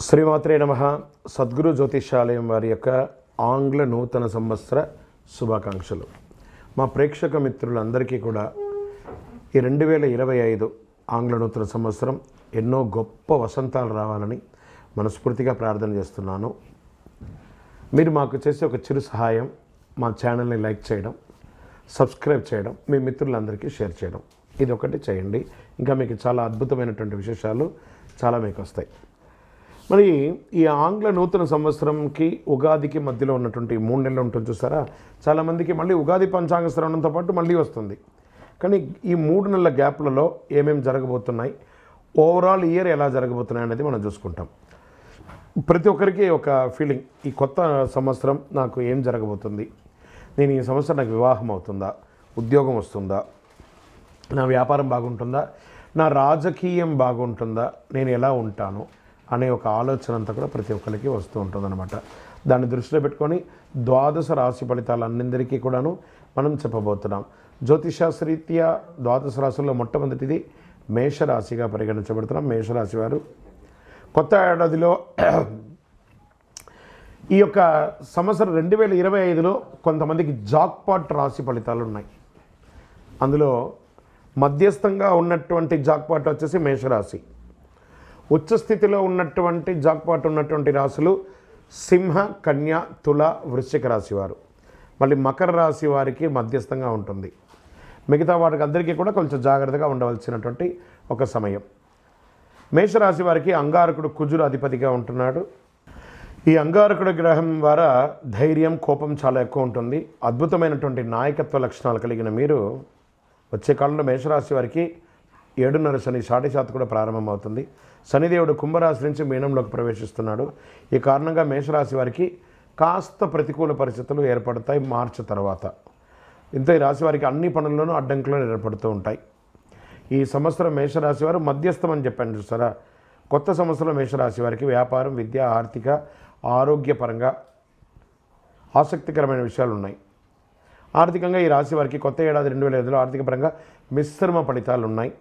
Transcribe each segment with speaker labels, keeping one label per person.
Speaker 1: శ్రీమాత్రే నమః. సద్గురు జ్యోతిషాలయం వారి యొక్క ఆంగ్ల నూతన సంవత్సర శుభాకాంక్షలు. మా ప్రేక్షక మిత్రులందరికీ కూడా ఈ 2025 ఆంగ్ల నూతన సంవత్సరం ఎన్నో గొప్ప వసంతాలు రావాలని మనస్ఫూర్తిగా ప్రార్థన చేస్తున్నాను. మీరు మాకు చేసే ఒక చిరు సహాయం, మా ఛానల్ని లైక్ చేయడం, సబ్స్క్రైబ్ చేయడం, మీ మిత్రులందరికీ షేర్ చేయడం, ఇది ఒకటి చేయండి. ఇంకా మీకు చాలా అద్భుతమైనటువంటి విశేషాలు చాలా మీకు వస్తాయి. మరి ఈ ఆంగ్ల నూతన సంవత్సరంకి ఉగాదికి మధ్యలో ఉన్నటువంటి 3 నెలలు ఉంటుంది చూసారా, చాలామందికి మళ్ళీ ఉగాది పంచాంగ శ్రవణంతో పాటు మళ్ళీ వస్తుంది. కానీ ఈ 3 నెలల గ్యాప్లలో ఏమేమి జరగబోతున్నాయి, ఓవరాల్ ఇయర్ ఎలా జరగబోతున్నాయి అనేది మనం చూసుకుంటాం. ప్రతి ఒక్కరికి ఒక ఫీలింగ్, ఈ కొత్త సంవత్సరం నాకు ఏం జరగబోతుంది, నేను ఈ సంవత్సరం నాకు వివాహం అవుతుందా, ఉద్యోగం వస్తుందా, నా వ్యాపారం బాగుంటుందా, నా రాజకీయం బాగుంటుందా, నేను ఎలా ఉంటాను అనే ఒక ఆలోచన అంతా కూడా ప్రతి ఒక్కరికి వస్తూ ఉంటుందన్నమాట. దాన్ని దృష్టిలో పెట్టుకొని 12 రాశి ఫలితాలన్నిందరికీ కూడాను మనం చెప్పబోతున్నాం. జ్యోతిషాస్త్రరీత్యా 12 రాశుల్లో మొట్టమొదటిది మేషరాశిగా పరిగణించబడుతున్నాం. మేషరాశి వారు కొత్త ఏడాదిలో ఈ యొక్క సంవత్సరం 2025లో కొంతమందికి జాక్పాట్ రాశి ఫలితాలు ఉన్నాయి. అందులో మధ్యస్థంగా ఉన్నటువంటి జాక్పాట్ వచ్చేసి మేషరాశి. ఉచ్చస్థితిలో ఉన్నటువంటి జాక్పాట్ ఉన్నటువంటి రాశులు సింహ, కన్య, తుల, వృశ్చిక రాశి వారు. మళ్ళీ మకర రాశి వారికి మధ్యస్థంగా ఉంటుంది. మిగతా వారికి అందరికీ కూడా కొంచెం జాగ్రత్తగా ఉండవలసినటువంటి ఒక సమయం. మేషరాశి వారికి అంగారకుడు కుజుడు అధిపతిగా ఉంటున్నాడు. ఈ అంగారకుడు గ్రహం ద్వారా ధైర్యం, కోపం చాలా ఎక్కువ ఉంటుంది. అద్భుతమైనటువంటి నాయకత్వ లక్షణాలు కలిగిన మీరు వచ్చే కాలంలో మేషరాశి వారికి 7.5 శని షాటిశాత్ కూడా ప్రారంభమవుతుంది. శనిదేవుడు కుంభరాశి నుంచి మీనంలోకి ప్రవేశిస్తున్నాడు. ఈ కారణంగా మేషరాశి వారికి కాస్త ప్రతికూల పరిస్థితులు ఏర్పడతాయి మార్చి తర్వాత. ఇంత ఈ రాశి వారికి అన్ని పనుల్లోనూ అడ్డంకులు ఏర్పడుతూ ఉంటాయి. ఈ సంవత్సరం మేషరాశి వారు మధ్యస్థం అని చెప్పాను చూసారా. కొత్త సంవత్సరం మేషరాశి వారికి వ్యాపారం, విద్య, ఆర్థిక, ఆరోగ్యపరంగా ఆసక్తికరమైన విషయాలు ఉన్నాయి. ఆర్థికంగా ఈ రాశి వారికి కొత్త ఏడాది 2025లో ఆర్థిక పరంగా మిశ్రమ ఫలితాలు ఉన్నాయి.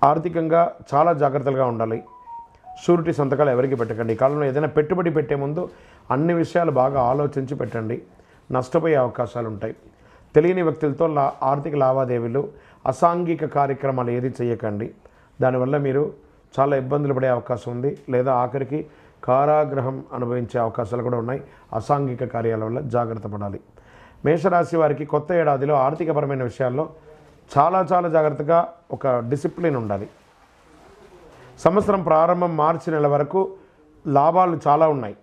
Speaker 1: ఆర్థికంగా చాలా జాగ్రత్తగా ఉండాలి. షూరిటీ సంతకాలు ఎవరికి పెట్టకండి. ఈ కాలంలో ఏదైనా పెట్టుబడి పెట్టే ముందు అన్ని విషయాలు బాగా ఆలోచించి పెట్టండి. నష్టపోయే అవకాశాలు ఉంటాయి. తెలియని వ్యక్తులతో ఆర్థిక లావాదేవీలు, అసాంఘిక కార్యక్రమాలు ఏది చేయకండి. దానివల్ల మీరు చాలా ఇబ్బందులు పడే అవకాశం ఉంది. లేదా ఆఖరికి కారాగృహం అనుభవించే అవకాశాలు కూడా ఉన్నాయి. అసాంఘిక కార్యాల వల్ల జాగ్రత్త పడాలి. మేషరాశి వారికి కొత్త ఏడాదిలో ఆర్థికపరమైన విషయాల్లో చాలా జాగ్రత్తగా ఒక డిసిప్లిన్ ఉండాలి. సంవత్సరం ప్రారంభం మార్చి నెల వరకు లాభాలు చాలా ఉన్నాయి.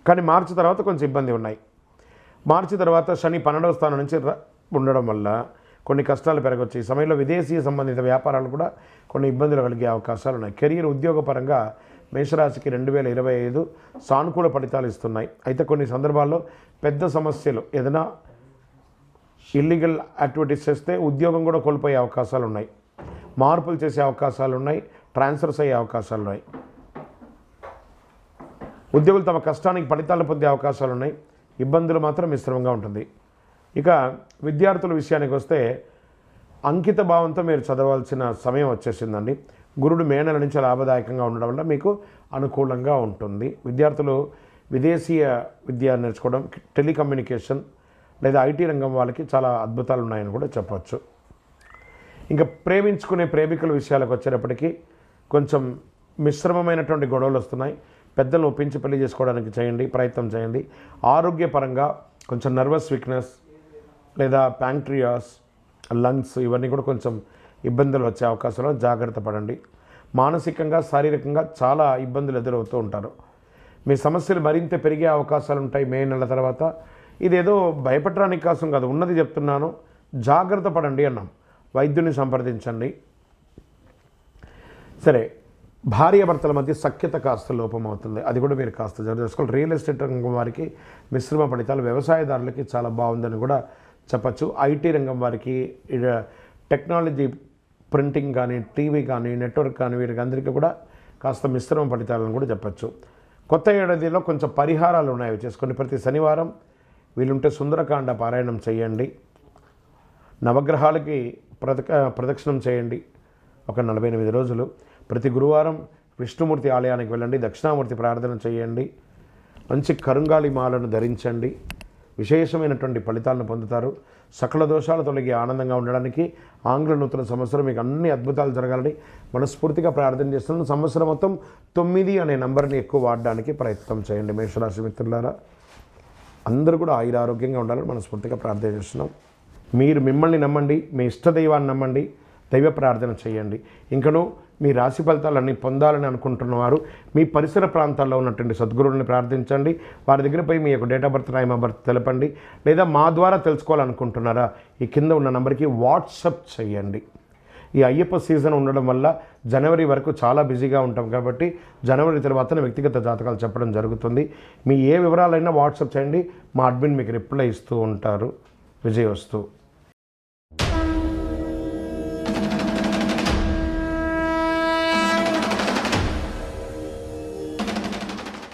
Speaker 1: కానీ మార్చి తర్వాత కొంచెం ఇబ్బంది ఉన్నాయి. మార్చి తర్వాత శని 12వ స్థానం నుంచి ఉండడం వల్ల కొన్ని కష్టాలు పెరగవచ్చు. ఈ సమయంలో విదేశీ సంబంధిత వ్యాపారాలు కూడా కొన్ని ఇబ్బందులు కలిగే అవకాశాలు ఉన్నాయి. కెరీర్, ఉద్యోగపరంగా మేషరాశికి 2025 సానుకూల ఫలితాలు ఇస్తున్నాయి. అయితే కొన్ని సందర్భాల్లో పెద్ద సమస్యలు, ఏదైనా ఇల్లీగల్ యాక్టివిటీస్ చేస్తే ఉద్యోగం కూడా కోల్పోయే అవకాశాలు ఉన్నాయి. మార్పులు చేసే అవకాశాలు ఉన్నాయి. ట్రాన్స్ఫర్స్ అయ్యే అవకాశాలు ఉన్నాయి. ఉద్యోగులు తమ కష్టానికి ఫలితాలు పొందే అవకాశాలు ఉన్నాయి. ఇబ్బందులు మాత్రం మిశ్రమంగా ఉంటుంది. ఇక విద్యార్థుల విషయానికి వస్తే అంకిత భావంతో మీరు చదవాల్సిన సమయం వచ్చేసిందండి. గురుడు మే నెల నుంచి లాభదాయకంగా ఉండడం వల్ల మీకు అనుకూలంగా ఉంటుంది. విద్యార్థులు విదేశీయ విద్య నేర్చుకోవడం, టెలికమ్యూనికేషన్ లేదా ఐటీ రంగం వాళ్ళకి చాలా అద్భుతాలు ఉన్నాయని కూడా చెప్పవచ్చు. ఇంకా ప్రేమించుకునే ప్రేమికుల విషయాలకు వచ్చేటప్పటికీ కొంచెం మిశ్రమమైనటువంటి గొడవలు వస్తున్నాయి. పెద్దలను ఒప్పించి పెళ్లి చేసుకోవడానికి ప్రయత్నం చేయండి. ఆరోగ్యపరంగా కొంచెం నర్వస్ వీక్నెస్ లేదా ప్యాంక్రియాస్, లంగ్స్ ఇవన్నీ కూడా కొంచెం ఇబ్బందులు వచ్చే అవకాశాలు, జాగ్రత్త పడండి. మానసికంగా, శారీరకంగా చాలా ఇబ్బందులు ఎదురవుతూ ఉంటారు. మీ సమస్యలు మరింత పెరిగే అవకాశాలు ఉంటాయి మే నెల తర్వాత. ఇదేదో భయపడడానికి కోసం కాదు, ఉన్నది చెప్తున్నాను. జాగ్రత్త పడండి అన్నాం. వైద్యుని సంప్రదించండి. సరే, భార్యాభర్తల మధ్య సఖ్యత కాస్త లోపం అవుతుంది. అది కూడా మీరు కాస్త జాగ్రత్త చేసుకోవాలి. రియల్ ఎస్టేట్ రంగం వారికి మిశ్రమ ఫలితాలు, వ్యవసాయదారులకి చాలా బాగుందని కూడా చెప్పచ్చు. ఐటీ రంగం వారికి, టెక్నాలజీ, ప్రింటింగ్ కానీ, టీవీ కానీ, నెట్వర్క్ కానీ వీరికి అందరికీ కూడా కాస్త మిశ్రమ ఫలితాలను కూడా చెప్పచ్చు. కొత్త ఏడాదిలో కొంచెం పరిహారాలు ఉన్నాయి, చేసుకొని ప్రతి శనివారం వీలుంటే సుందరకాండ పారాయణం చేయండి. నవగ్రహాలకి ప్రదక్షిణం చేయండి ఒక 48 రోజులు. ప్రతి గురువారం విష్ణుమూర్తి ఆలయానికి వెళ్ళండి, దక్షిణామూర్తి ప్రార్థన చేయండి, మంచి కరుంగాళి మాలను ధరించండి, విశేషమైనటువంటి ఫలితాలను పొందుతారు. సకల దోషాలు తొలగి ఆనందంగా ఉండడానికి ఆంగ్ల నూతన సంవత్సరం మీకు అన్ని అద్భుతాలు జరగాలని మనస్ఫూర్తిగా ప్రార్థన చేస్తున్నాను. సంవత్సరం మొత్తం 9 అనే నంబర్ని ఎక్కువ వాడడానికి ప్రయత్నం చేయండి. మేషరాశి మిత్రులారా, అందరూ కూడా ఆరోగ్యంగా ఉండాలని మనస్ఫూర్తిగా ప్రార్థన చేస్తున్నాం. మీరు మిమ్మల్ని నమ్మండి, మీ ఇష్టదైవాన్ని నమ్మండి, దైవ ప్రార్థన చేయండి. ఇంకనూ మీ రాశి ఫలితాలన్నీ పొందాలని అనుకుంటున్నవారు మీ పరిసర ప్రాంతాల్లో ఉన్నటువంటి సద్గురువుని ప్రార్థించండి. వారి దగ్గర పోయి మీ యొక్క date of birth, time of birth తెలపండి. లేదా మా ద్వారా తెలుసుకోవాలనుకుంటున్నారా, ఈ కింద ఉన్న నెంబర్కి వాట్సప్ చేయండి. ఈ అయ్యప్ప సీజన్ ఉండడం వల్ల జనవరి వరకు చాలా బిజీగా ఉంటాం కాబట్టి జనవరి తర్వాతనే వ్యక్తిగత జాతకాలు చెప్పడం జరుగుతుంది. మీ ఏ వివరాలైనా వాట్సాప్ చేయండి, మా అడ్మిన్ మీకు రిప్లై ఇస్తూ ఉంటారు. విజయవస్తు.